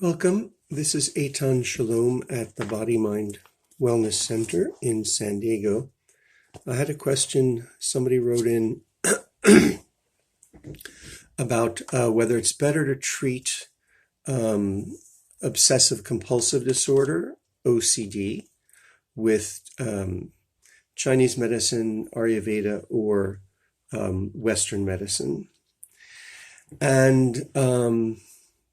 Welcome. This is Eitan Shalom at the Body Mind Wellness Center in San Diego. I had a question somebody wrote in about whether it's better to treat obsessive compulsive disorder, OCD, with Chinese medicine, Ayurveda, or Western medicine. And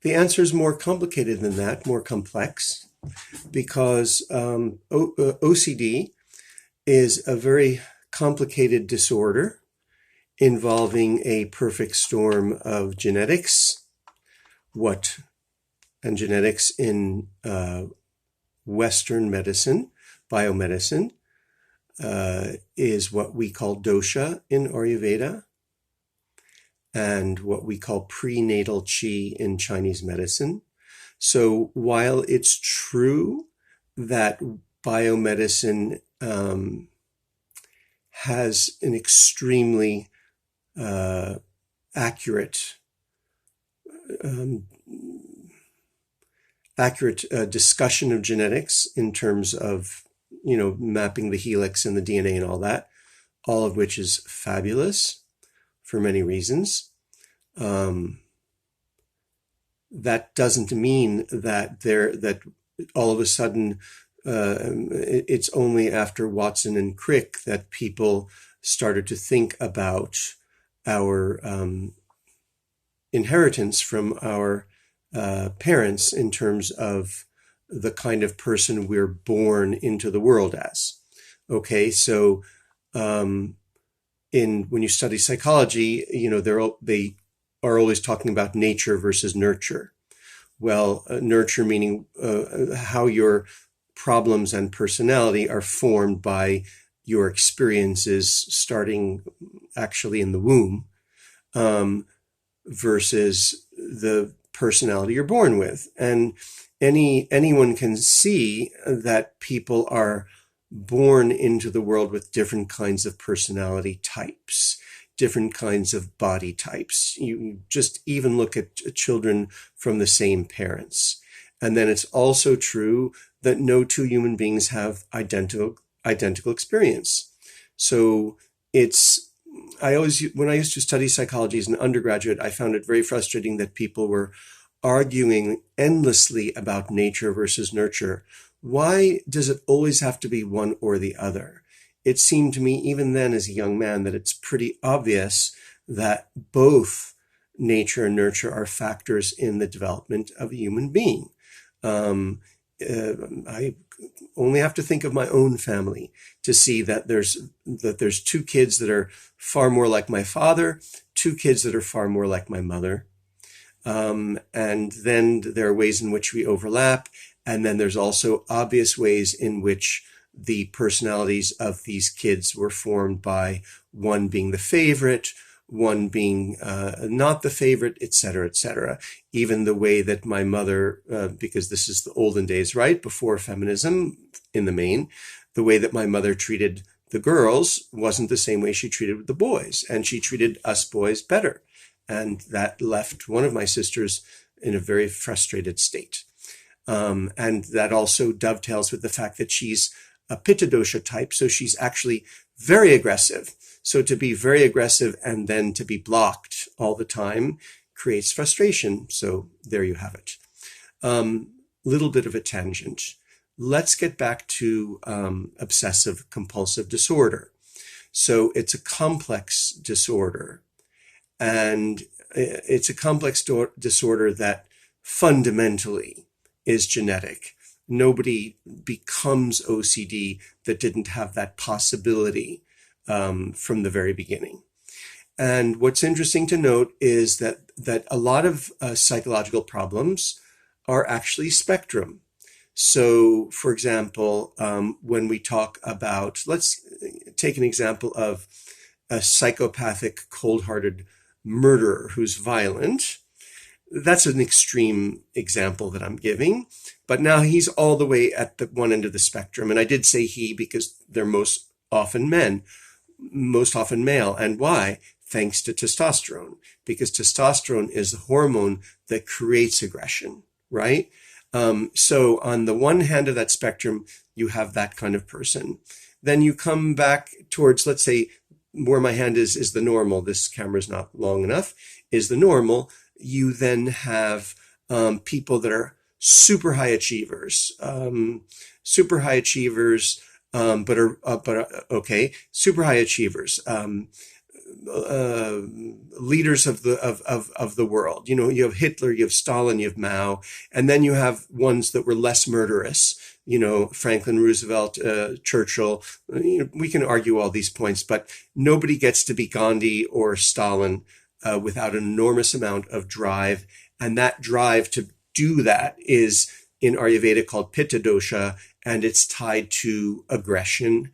the answer is more complicated than that, more complex, because OCD is a very complicated disorder involving a perfect storm of genetics. Genetics in Western medicine, biomedicine, is what we call Dosha in Ayurveda, and what we call prenatal qi in Chinese medicine. So while it's true that biomedicine has an extremely accurate discussion of genetics in terms of, mapping the helix and the DNA and all that, all of which is fabulous for many reasons. That doesn't mean that all of a sudden it's only after Watson and Crick that people started to think about our inheritance from our parents in terms of the kind of person we're born into the world as. Okay, so when you study psychology, they are always talking about nature versus nurture. Well, nurture meaning how your problems and personality are formed by your experiences starting actually in the womb, versus the personality you're born with. And anyone can see that people are born into the world with different kinds of personality types, different kinds of body types. You just even look at children from the same parents. And then it's also true that no two human beings have identical experience. So when I used to study psychology as an undergraduate, I found it very frustrating that people were arguing endlessly about nature versus nurture. Why does it always have to be one or the other? It seemed to me, even then as a young man, that it's pretty obvious that both nature and nurture are factors in the development of a human being. I only have to think of my own family to see that there's two kids that are far more like my father, two kids that are far more like my mother. And then there are ways in which we overlap. And then there's also obvious ways in which the personalities of these kids were formed by one being the favorite, one being not the favorite, et cetera, et cetera. Even the way that my mother, because this is the olden days, right, before feminism in the main, the way that my mother treated the girls wasn't the same way she treated the boys. And she treated us boys better. And that left one of my sisters in a very frustrated state. And that also dovetails with the fact that she's a Pitta dosha type, so she's actually very aggressive. So to be very aggressive and then to be blocked all the time creates frustration. So there you have it. Little bit of a tangent. Let's get back to obsessive compulsive disorder. So it's a complex disorder. And it's a complex disorder that fundamentally is genetic. Nobody becomes OCD that didn't have that possibility from the very beginning. And what's interesting to note is that a lot of psychological problems are actually spectrum. So, for example, when we talk about, let's take an example of a psychopathic, cold-hearted murderer who's violent. That's an extreme example that I'm giving, but now he's all the way at the one end of the spectrum. And I did say he because they're most often men, most often male. And why? Thanks to testosterone, because testosterone is the hormone that creates aggression, right? So on the one hand of that spectrum, you have that kind of person. Then you come back towards, let's say, where my hand is the normal. This camera's not long enough, is the normal. You then have people that are super high achievers, super high achievers, leaders of the world. You know, you have Hitler, you have Stalin, you have Mao, and then you have ones that were less murderous. You know, Franklin Roosevelt, Churchill. You know, we can argue all these points, but nobody gets to be Gandhi or Stalin without an enormous amount of drive, and that drive to do that is in Ayurveda called Pitta dosha, and it's tied to aggression.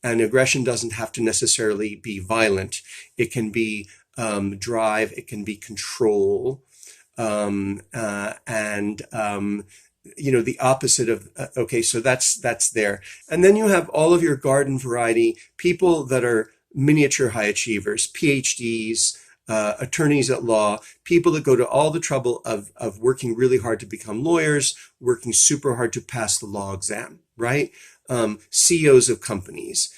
And aggression doesn't have to necessarily be violent. It can be drive, it can be control, you know, the opposite of, okay, so that's there. And then you have all of your garden variety people that are miniature high achievers, PhDs, attorneys at law, people that go to all the trouble of working really hard to become lawyers, working super hard to pass the law exam, right? CEOs of companies.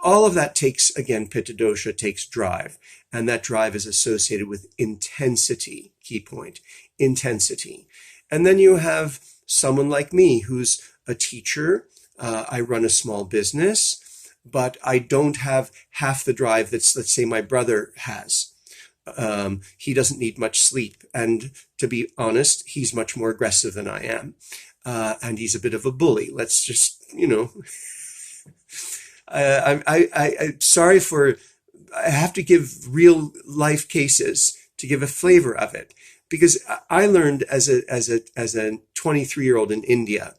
All of that takes, again, Pitta dosha takes drive, and that drive is associated with intensity, key point, intensity. And then you have someone like me who's a teacher. I run a small business, but I don't have half the drive that's, let's say, my brother has. He doesn't need much sleep. And to be honest, he's much more aggressive than I am. And he's a bit of a bully. Let's just, you know, I'm sorry for, I have to give real life cases to give a flavor of it, because I learned as a 23-year-old in India,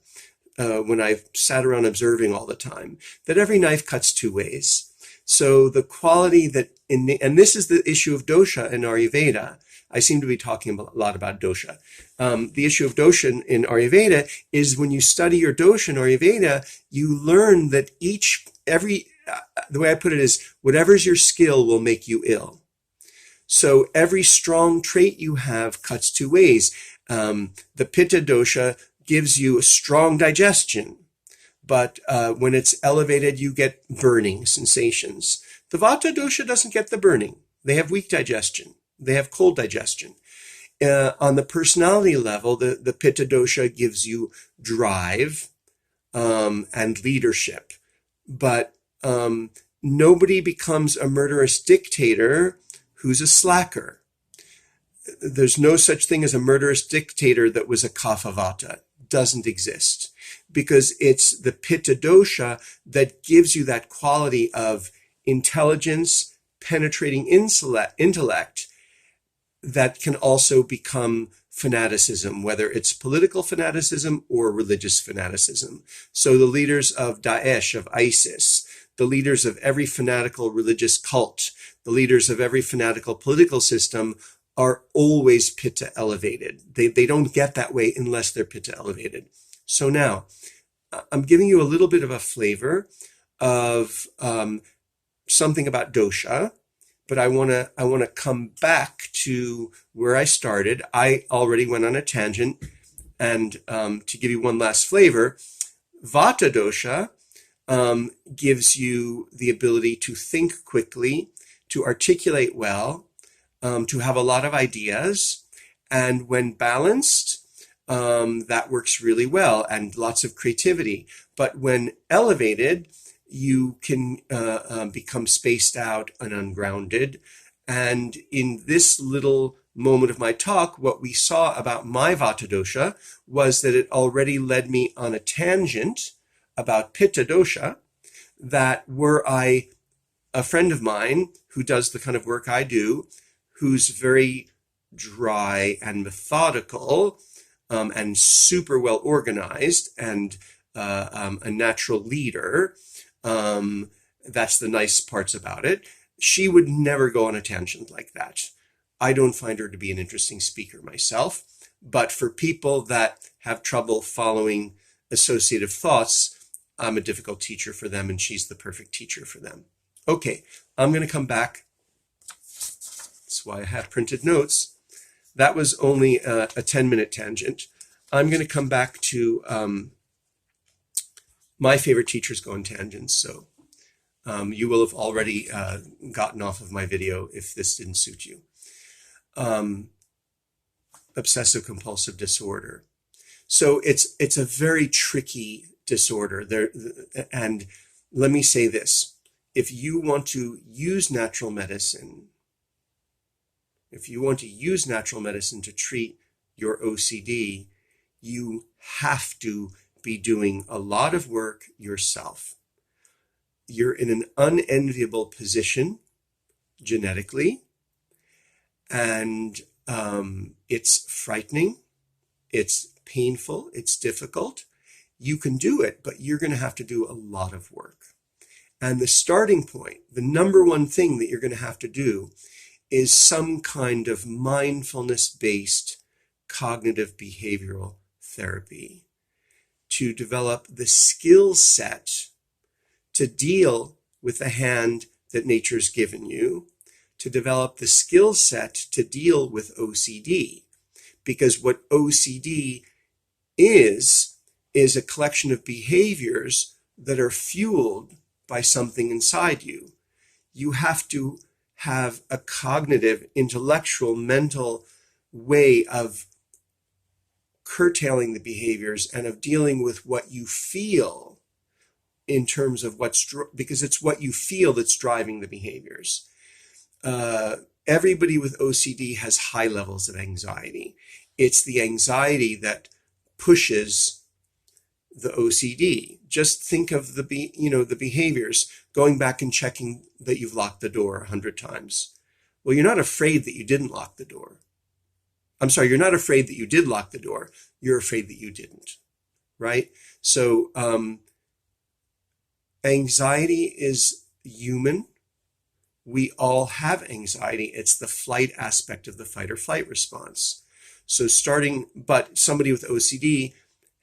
when I sat around observing all the time, that every knife cuts two ways. So the quality that and this is the issue of dosha in Ayurveda. I seem to be talking a lot about dosha. The issue of dosha in Ayurveda is when you study your dosha in Ayurveda, you learn that the way I put it is, whatever's your skill will make you ill. So every strong trait you have cuts two ways. The Pitta dosha gives you a strong digestion, but when it's elevated, you get burning sensations. The Vata dosha doesn't get the burning. They have weak digestion. They have cold digestion. On the personality level, the Pitta dosha gives you drive and leadership. But nobody becomes a murderous dictator who's a slacker. There's no such thing as a murderous dictator that was a Kapha Vata. Doesn't exist, because it's the Pitta dosha that gives you that quality of intelligence, penetrating intellect that can also become fanaticism, whether it's political fanaticism or religious fanaticism. So the leaders of Daesh, of ISIS, the leaders of every fanatical religious cult, the leaders of every fanatical political system are always Pitta elevated. They don't get that way unless they're Pitta elevated. So now, I'm giving you a little bit of a flavor of something about dosha, but I want to come back to where I started. I already went on a tangent, and to give you one last flavor, Vata dosha gives you the ability to think quickly, to articulate well, to have a lot of ideas, and when balanced, that works really well, and lots of creativity. But when elevated, you can become spaced out and ungrounded. And in this little moment of my talk, what we saw about my Vata dosha was that it already led me on a tangent about Pitta dosha, that were I a friend of mine who does the kind of work I do, who's very dry and methodical, and super well organized, and a natural leader. That's the nice parts about it. She would never go on a tangent like that. I don't find her to be an interesting speaker myself, but for people that have trouble following associative thoughts, I'm a difficult teacher for them, and she's the perfect teacher for them. Okay, I'm going to come back. That's why I have printed notes. That was only a 10-minute tangent. I'm going to come back to my favorite teachers go on tangents. So you will have already gotten off of my video if this didn't suit you. Obsessive compulsive disorder. So it's a very tricky disorder there. And let me say this. If you want to use natural medicine, to treat your OCD, you have to be doing a lot of work yourself. You're in an unenviable position genetically, and it's frightening, it's painful, it's difficult. You can do it, but you're going to have to do a lot of work. And the starting point, the number one thing that you're going to have to do is some kind of mindfulness-based cognitive behavioral therapy to develop the skill set to deal with the hand that nature's given you, to develop the skill set to deal with OCD. Because what OCD is a collection of behaviors that are fueled by something inside you. You have to have a cognitive, intellectual, mental way of curtailing the behaviors and of dealing with what you feel in terms of because it's what you feel that's driving the behaviors. Everybody with OCD has high levels of anxiety. It's the anxiety that pushes the OCD. Just think of the behaviors, going back and checking that you've locked the door 100 times. Well, you're not afraid that you didn't lock the door. I'm sorry, you're not afraid that you did lock the door. You're afraid that you didn't, right? So anxiety is human. We all have anxiety. It's the flight aspect of the fight or flight response. So but somebody with OCD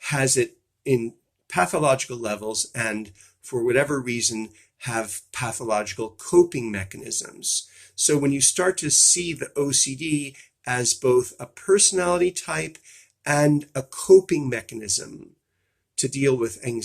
has it in pathological levels and for whatever reason have pathological coping mechanisms. So when you start to see the OCD as both a personality type and a coping mechanism to deal with anxiety,